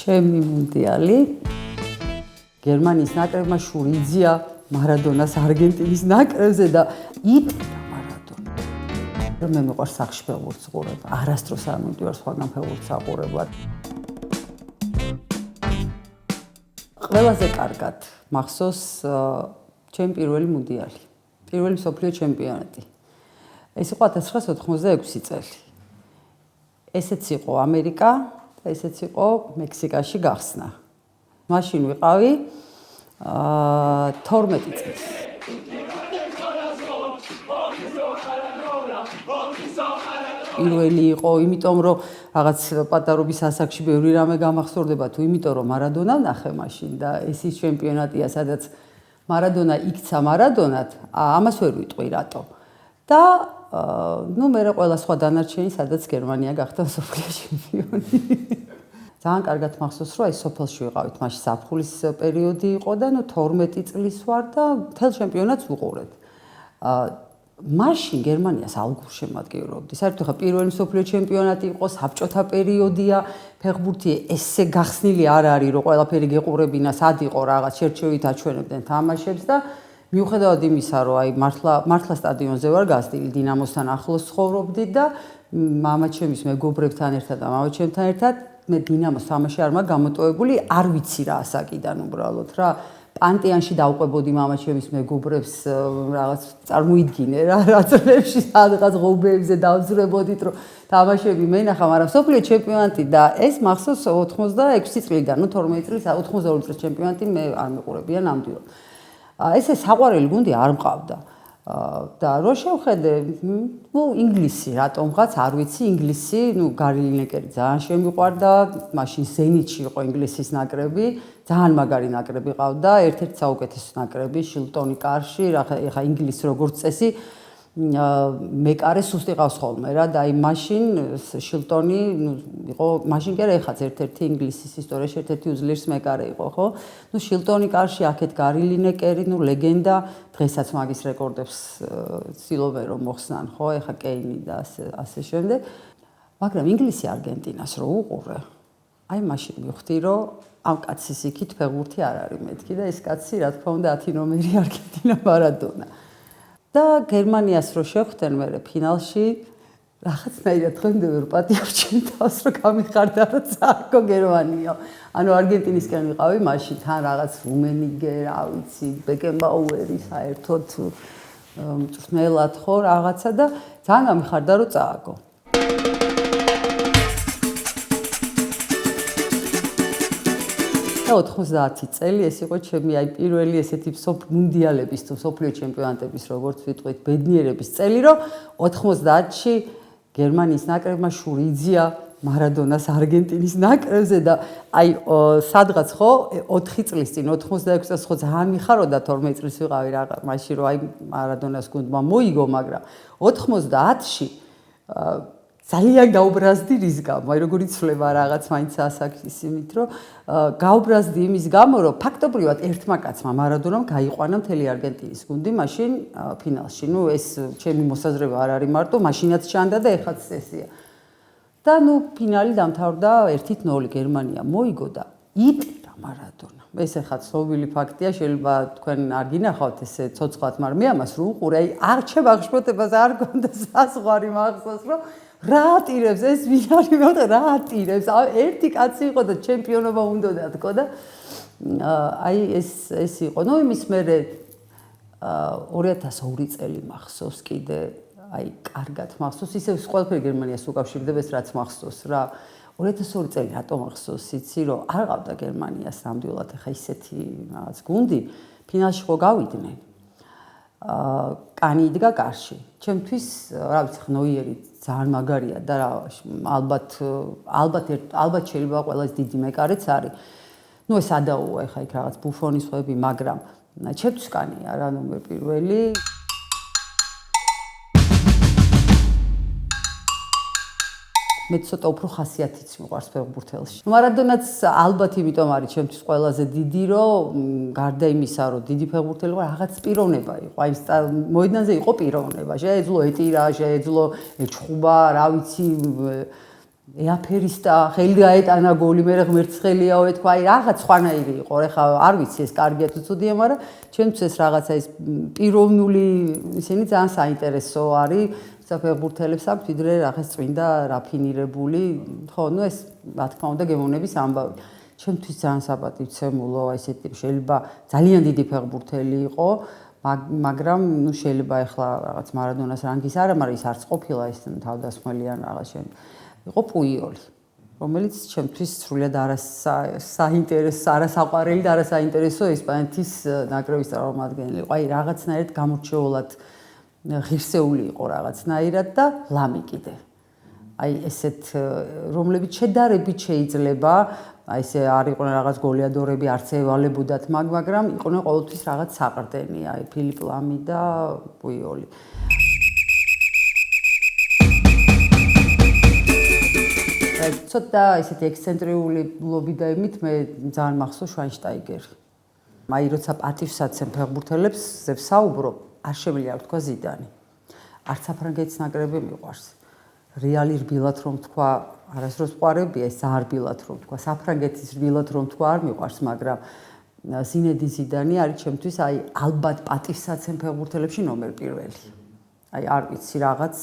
ჩემი მუნდიალი გერმანიის ნაკრებმა შური იძია მარადონას არგენტინის ნაკრებზე და იტყდა მარადონა. მე მიყვარს სახში ფეხბურთს ყურება. არასდროს არ მივდივარ სხვაგან ფეხბურთს აყურებად. ყველაზე კარგად მახსოვს ჩემი პირველი მუნდიალი. პირველი მსოფლიო ჩემპიონატი. ეს იყო 1986 წელი. ესეც იყო ამერიკა და ესეც იყო მექსიკაში გახსნა. მაშინ ვიყავი 12 წლის. პირველი იყო, იმიტომ რომ რაღაც პატარობის ასაკში ბევრი რამე გამახსოვდება თუ იმიტომ რომ მარადონა ნახე მაშინ და ეს ის ჩემპიონატია, სადაც მარადონა იქცა მარადონად, ამას ვერ ვიტყვი რატო. და მე ყველა სხვა დანარჩენი, სადაც გერმანია გახდა მსოფლიო ჩემპიონი. ძალიან კარგად მახსოვს, რომ აი სოფელში ვიყავით, მაშინ ზაფხულის პერიოდი იყო და 12 წლის ვარ და მთელ ჩემპიონატს ვუყურეთ. მაშინ გერმანიას ალგურ შემადგენლობდი. საერთოდ ხა პირველი მსოფლიო ჩემპიონატი იყო, საბჭოთა პერიოდია, ფეხბურთი ესე გახსნილი არ არის, რომ ყველაფერი გეყურებინა, სად იყო რაღაც შერჩევით აჩვენებდნენ თამაშებს და მიუხედავად იმისა, რომ აი მართლა სტადიონზე ვარ გასდილი, დინამოსთან ახლოს ცხოვრობდი და მამაჩემის მეგობრებთან ერთად და მამაჩემთან ერთად მე დინამოს თამაში არ მაქვს გამოტოვებული, არ ვიცი რა ასაკიდან უბრალოდ რა. პანტეანში დავყვებოდი მამაჩემის მეგობრებს, რაღაც წარმოიდგინე რა, რაცებში სადღაც ღობეებზე დავძრებოდით, რომ თამაშები მენახა, მაგრამ მსოფლიო ჩემპიონატი და ეს მახსოვს 86 წლიდან, 12 წლის, 82 წლის ჩემპიონატი მე არ მეყურებია ნამდვილად. ესე საყვარელი გუნდი არ მყავდა. და რო შევხედე, ინგლისი რატომღაც არ ვიცი, ინგლისი, გარი ლინეკერი ძალიან შემიყვარდა, მაშინ ზენიტში იყო ინგლისის ნაკრები, ძალიან მაგარი ნაკრები ყავდა, ერთ-ერთი საუკეთესო ნაკრები, შილტონი კარში, ეხა ინგლისი როგორც წესი, მეკარე სუსტი ყავს ხოლმე რა და აი მაშინ შილტონი იყო, მაშინ კი არა ეხაც ერთ-ერთი ინგლისის ისტორიაში ერთ-ერთი უძლიერესი მეკარე იყო, ხო? შილტონი კარში აქეთ გარი ლინეკერი, ლეგენდა, დღესაც მაგის რეკორდებს ცდილობენ რომ მოხსნან, ხო? ეხა კეინი და ასე შემდეგ. მაგრამ ინგლისი არგენტინას რო უყურე, აი მაშინ მივხვდი რომ ამ კაცის იქით ფეხბურთი არ არის მეთქი და ეს კაცი რა თქმა უნდა 10 ნომერი არგენტინა მარადონა. და გერმანიას რო შევხვდნენ მე ფინალში, რაღაცნაირად დღემდე ვერ პატიობს ჩემ თავს, რომ გამიხარდა რომ წააგო გერმანია. ანუ არგენტინისკენ ვიყავი მაშინ, თან რაღაც რუმენიგე, რა ვიცი, ბეკენბაუერი საერთოდ მწვრთნელად ხო რაღაცა და ძალიან გამიხარდა რომ წააგო. 90 წელი ეს იყო ჩემი აი პირველი ესეთი მუნდიალების თუ მსოფლიო ჩემპიონატების როგორც ვიტყვით ბედნიერების წელი, რომ 90-ში გერმანიის ნაკრებმა შური იძია მარადონას არგენტინის ნაკრებზე და აი სადღაც ხო 4 წლის წინ 86 წელს ხო ძალიან მიხაროდა 12 წლის ვიყავი რა მაშინ რომ აი მარადონას გუნდმა მოიგო, მაგრამ 90-ში ძალიან გაუბრაზდი რის გამო, აი როგორ იცვლება რაღაც მაინც ასაკის იმით, რომ გაუბრაზდი იმის გამო, რომ ფაქტობრივად ერთმა კაცმა მარადონამ გაიყვანა მთელი არგენტინის გუნდი მაშინ ფინალში. ეს ჩემი მოსაზრება არ არის მარტო, მაშინაც ჩანდა და ეხაც წესია. და ფინალი დამთავრდა 1-0 გერმანია მოიგო და იტყდა მარადონა. ეს ეხლა ცნობილი ფაქტია, შეიძლება თქვენ არ გინახავთ ესე ცოცხლად, მაგრამ მე ამას რო უყურე, აი არჩევ აღშფოთებას არ გონდა საზღვარი მახსოვს, რომ რა ატირებს ეს ვინ არის მე რა ატირებს ერთი კაცი იყო და ჩემპიონობა უნდოდა თქო და აი ეს იყო იმის მერე 2002 წელი მახსოვს კიდე აი კარგად მახსოვს ისე ყველაფერი გერმანიას უკავშირდება ეს რაც მახსოვს რა 2002 წელი რატომ მახსოვს იცი რომ არ ყავდა გერმანიას ნამდვილად ახლა ისეთი რაღაც გუნდი ფინალში ხო გავიდნენ კანი იდგა კარში ჩემთვის რა ვიცი ნოიერი ძალიან მაგარია და ალბათ შეიძლება ყველაზე დიდი მეკარეც არის. ეს ადაოა ეხა იქ რაღაც ბუფონის ხვები, მაგრამ ჩემთვის კანია რა ნომერ პირველი. მე ცოტა უფრო ხასიათიც მიყვარს ფეხბურთელში. მარადონაც ალბათ იმიტომ არის ჩემთვის ყველაზე დიდი, რომ გარდა იმისა, რომ დიდი ფეხბურთელი იყო, რაღაც პიროვნება იყო. აი მოედანზე იყო პიროვნება. შეეძლო ეტირა, შეეძლო ეჩხუბა, რა ვიცი, ეაფერისტა, ხელი გაეტანა გოლი, მე ღმერთსხელიაო ეთქვა, აი რაღაც სხვანაირი იყო. ეხლა არ ვიცი ეს კარგია თუ ცუდია, მაგრამ ჩემთვის ეს რაღაცა ის პიროვნული ისინი ძალიან საინტერესო არის. საფეხბურთელებს აქვს ვიდრე რაღაც წმინდა რაფინირებული, ხო, ნუ ეს რა თქმა უნდა გემოვნების ამბავი. ჩემთვის ძალიან საპატივცემულო, ესეთი შეიძლება ძალიან დიდი ფეხბურთელი იყო, მაგრამ ნუ შეიძლება ახლა რაღაც მარადონას რანგის არა, მაგრამ ის არც ყოფილა ის თავდასხმელი ან რაღაც შემ. იყო პუიოლი, რომელიც ჩემთვის სრულად არასაინტერესო, არასაყვარელი და არასაინტერესო ესპანეთის ნაკრების წარმომადგენელი იყო. აი რაღაცნაირად გამორჩეულად ღირსეული იყო რაღაცნაირად და ლამი კიდე. აი ესეთ რომლებიც შედარებით შეიძლება, აი ესე არ იყვნენ რაღაც გოლიადორები, არც ევალებოდათ, მაგრამ იყვნენ ყოველთვის რაღაც საყრდენი, აი ფილიპ ლამი და პუიოლი. ცოტა ისეთი ექსცენტრიული ლობიდაიმით მე ძალიან მახსოვს შვაინშტაიგერი. აი როცა პატივსაცემ ფეხბურთელებს ვსაუბრობ, არ შემიძლია ვთქვა ზიდანი. არც საფრანგეთის ნაკრები მიყვარს. რეალი რბილად რომ თქვა, არასდროს ვყარებია, ეს ძალიან რბილად რომ თქვა, საფრანგეთის რბილად რომ თქვა არ მიყვარს, მაგრამ ზინედინ ზიდანი არის ჩემთვის აი ალბათ პატივსაცემ ფეხბურთელებში ნომერ პირველი. აი არ ვიცი რაღაც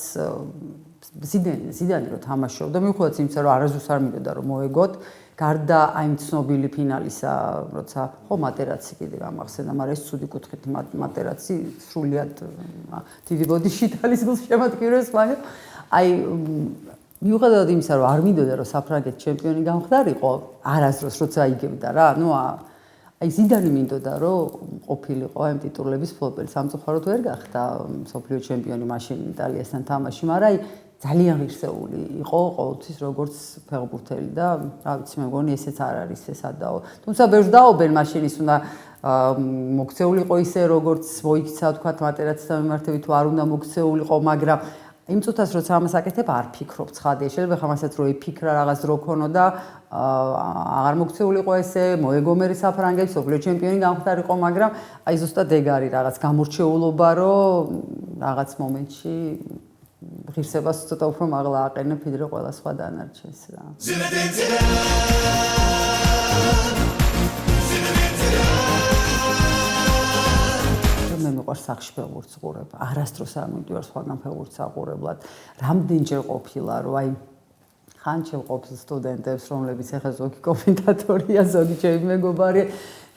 ზიდანი რო თამაშობდა, მიუხედავად იმისა, რომ არასდროს არ მინდოდა რომ მოეგოთ, გარდა აი ცნობილი ფინალისა, როცა ხო მატერაცი კიდე გამახსენდა, მაგრამ ეს ცუდი კუთხით მატერაცი სრულიად დიდი ბოდიში იტალის გულს შემატკივრებს, მაგრამ აი მიუხედავად იმისა, რომ არ მინდოდა რომ საფრანგეთი ჩემპიონი გამხდარიყო, არასდროს როცა იგებდა რა, ნუ აი ზიდანი მინდოდა რომ ყოფილიყო ამ ტიტულების მფლობელი, სამწუხაროდ ვერ გახდა მსოფლიო ჩემპიონი მაშინ იტალიასთან თამაში, მაგრამ აი ძალიან ღირსეული იყო ყოველთვის როგორც ფეხბურთელი და რა ვიცი მე მგონი ესეც არ არის ესადაო. თუმცა ბევრს დაობენ მაშინ ის უნდა მოქცეულიყო ისე როგორც მოიქცა თქვა მატერაცთან მიმართებით თუ არ უნდა მოქცეულიყო, მაგრამ იმ წუთას როცა ამას აკეთებ არ ფიქრობ ცხადია. შეიძლება ხა მასაც რო იფიქრა რაღაც დრო ქონოდა აღარ მოქცეულიყო ესე, მოეგომერი საფრანგეთს, მსოფლიო ჩემპიონი გამხდარიყო, მაგრამ აი ზუსტად ეგ არის რაღაც გამორჩეულობა, რომ რაღაც მომენტში ღირსებას ცოტა უფრო მაღლა აყენებ ვიდრე ყველა სხვა დანარჩენს რა. მე მიყვარს სახში ფეხბურთს ვყურებ. არასდროს არ მივდივარ სხვაგან ფეხბურთს აყურებლად. რამდენჯერ ყოფილა რომ აი ხან შევყოფს სტუდენტებს, რომლებიც ახლა ზოგი კომენტატორია, ზოგი ჩემი მეგობარია,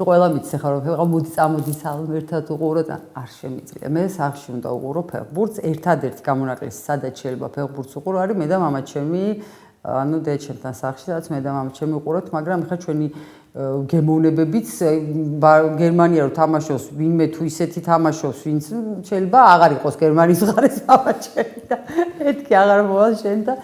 რომ ყველა მიცე ხარ რომ ფეხბურთს მოდი წამოდი სალმ ერთად უყუროთ, არ შემიძლია. მე სახში უნდა უყურო ფეხბურთს, ერთადერთი გამონაკლისი სადაც შეიძლება ფეხბურთს უყურო არის მე და მამაჩემი, ანუ დედაჩემთან სახში, სადაც მე და მამაჩემი უყუროთ, მაგრამ ახლა ჩვენი გემოვნებებიც გერმანია რომ თამაშობს, ვინმე თუ ისეთი თამაშობს, ვინც შეიძლება აღარ იყოს გერმანიის მხარეს მამაჩემი და მეთქი აღარ მოვალ შენ და